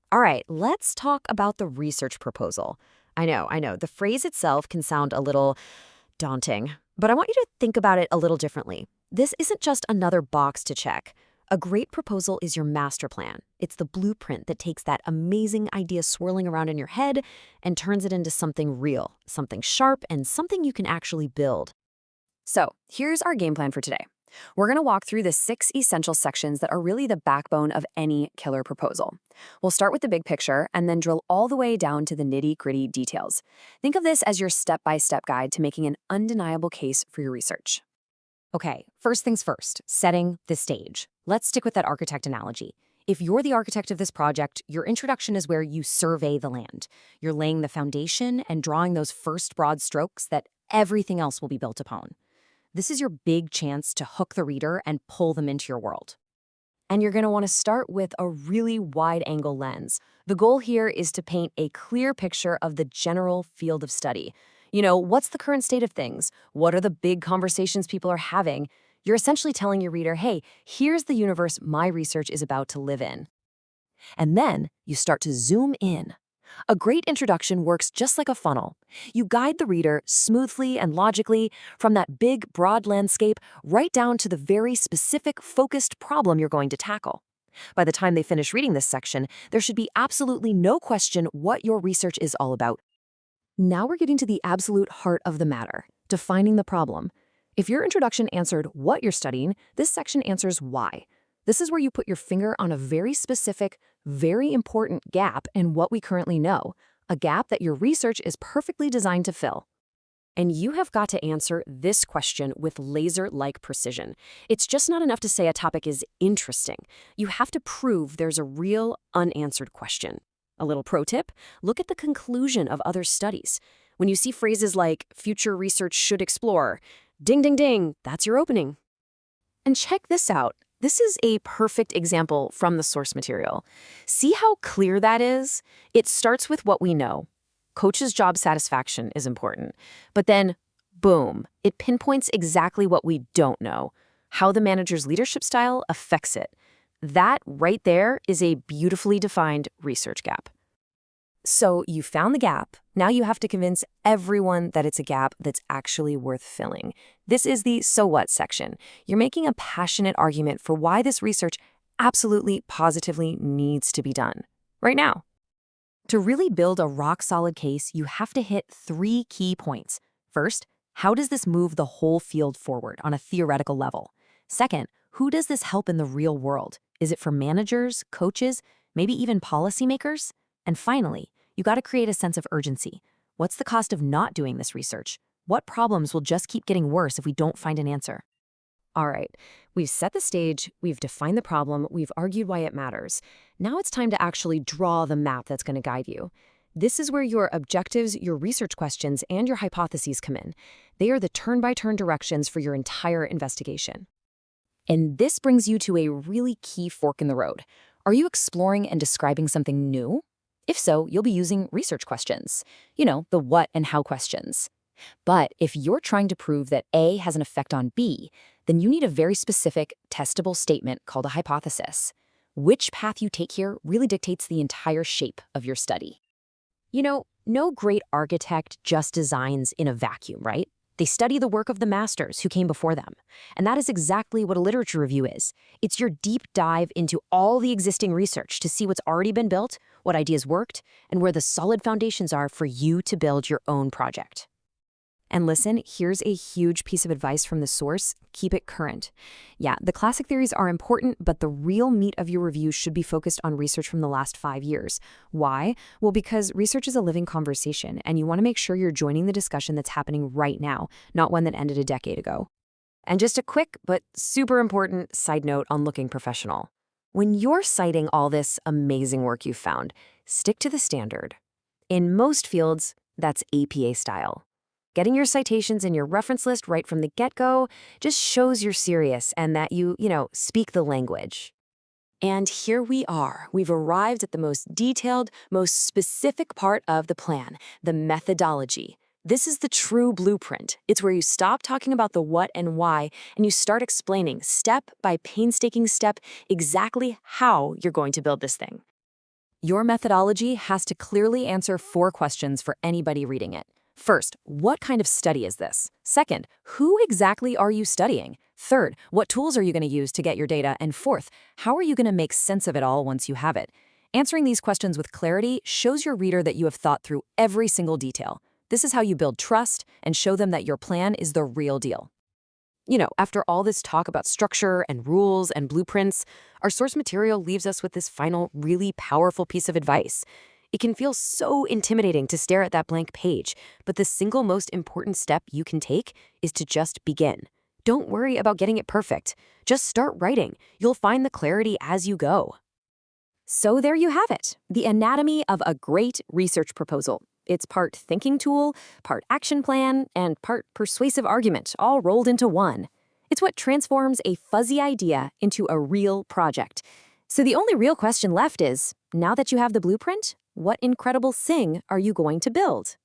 All right, let's talk about the research proposal. I know. The phrase itself can sound a little daunting, but I want you to think about it a little differently. This isn't just another box to check. A great proposal is your master plan. It's the blueprint that takes that amazing idea swirling around in your head and turns it into something real, something sharp, and something you can actually build. So, here's our game plan for today. We're going to walk through the 6 essential sections that are really the backbone of any killer proposal. We'll start with the big picture and then drill all the way down to the nitty-gritty details. Think of this as your step-by-step guide to making an undeniable case for your research. Okay, first things first, setting the stage. Let's stick with that architect analogy. If you're the architect of this project, your introduction is where you survey the land. You're laying the foundation and drawing those first broad strokes that everything else will be built upon. This is your big chance to hook the reader and pull them into your world. And you're going to want to start with a really wide-angle lens. The goal here is to paint a clear picture of the general field of study. What's the current state of things? What are the big conversations people are having? You're essentially telling your reader, hey, here's the universe my research is about to live in. And then you start to zoom in. A great introduction works just like a funnel. You guide the reader smoothly and logically from that big, broad landscape right down to the very specific, focused problem you're going to tackle. By the time they finish reading this section, there should be absolutely no question what your research is all about. Now we're getting to the absolute heart of the matter, defining the problem. If your introduction answered what you're studying, this section answers why. This is where you put your finger on a very specific, very important gap in what we currently know, a gap that your research is perfectly designed to fill. And you have got to answer this question with laser-like precision. It's just not enough to say a topic is interesting. You have to prove there's a real unanswered question. A little pro tip, look at the conclusion of other studies. When you see phrases like future research should explore, ding, ding, ding, that's your opening. And check this out. This is a perfect example from the source material. See how clear that is? It starts with what we know. Coach's job satisfaction is important. But then, boom, it pinpoints exactly what we don't know, how the manager's leadership style affects it. That right there is a beautifully defined research gap. So you found the gap. Now you have to convince everyone that it's a gap that's actually worth filling. This is the so what section. You're making a passionate argument for why this research absolutely, positively needs to be done right now. To really build a rock-solid case, you have to hit 3 key points. First, how does this move the whole field forward on a theoretical level? Second, who does this help in the real world? Is it for managers, coaches, maybe even policymakers? And finally, you got to create a sense of urgency. What's the cost of not doing this research? What problems will just keep getting worse if we don't find an answer? All right, we've set the stage, we've defined the problem, we've argued why it matters. Now it's time to actually draw the map that's going to guide you. This is where your objectives, your research questions, and your hypotheses come in. They are the turn-by-turn directions for your entire investigation. And this brings you to a really key fork in the road. Are you exploring and describing something new? If so, you'll be using research questions. The what and how questions. But if you're trying to prove that A has an effect on B, then you need a very specific, testable statement called a hypothesis. Which path you take here really dictates the entire shape of your study. No great architect just designs in a vacuum, right? They study the work of the masters who came before them. And that is exactly what a literature review is. It's your deep dive into all the existing research to see what's already been built, what ideas worked, and where the solid foundations are for you to build your own project. And listen, here's a huge piece of advice from the source. Keep it current. Yeah, the classic theories are important, but the real meat of your review should be focused on research from the last 5 years. Why? Well, because research is a living conversation, and you want to make sure you're joining the discussion that's happening right now, not one that ended a decade ago. And just a quick but super important side note on looking professional. When you're citing all this amazing work you've found, stick to the standard. In most fields, that's APA style. Getting your citations in your reference list right from the get-go just shows you're serious and that you speak the language. And here we are. We've arrived at the most detailed, most specific part of the plan, the methodology. This is the true blueprint. It's where you stop talking about the what and why, and you start explaining step by painstaking step exactly how you're going to build this thing. Your methodology has to clearly answer 4 questions for anybody reading it. First, what kind of study is this? Second, who exactly are you studying? Third, what tools are you going to use to get your data? And fourth, how are you going to make sense of it all once you have it? Answering these questions with clarity shows your reader that you have thought through every single detail. This is how you build trust and show them that your plan is the real deal. After all this talk about structure and rules and blueprints, our source material leaves us with this final, really powerful piece of advice. It can feel so intimidating to stare at that blank page, but the single most important step you can take is to just begin. Don't worry about getting it perfect. Just start writing. You'll find the clarity as you go. So there you have it, the anatomy of a great research proposal. It's part thinking tool, part action plan, and part persuasive argument, all rolled into one. It's what transforms a fuzzy idea into a real project. So the only real question left is, now that you have the blueprint, what incredible thing are you going to build?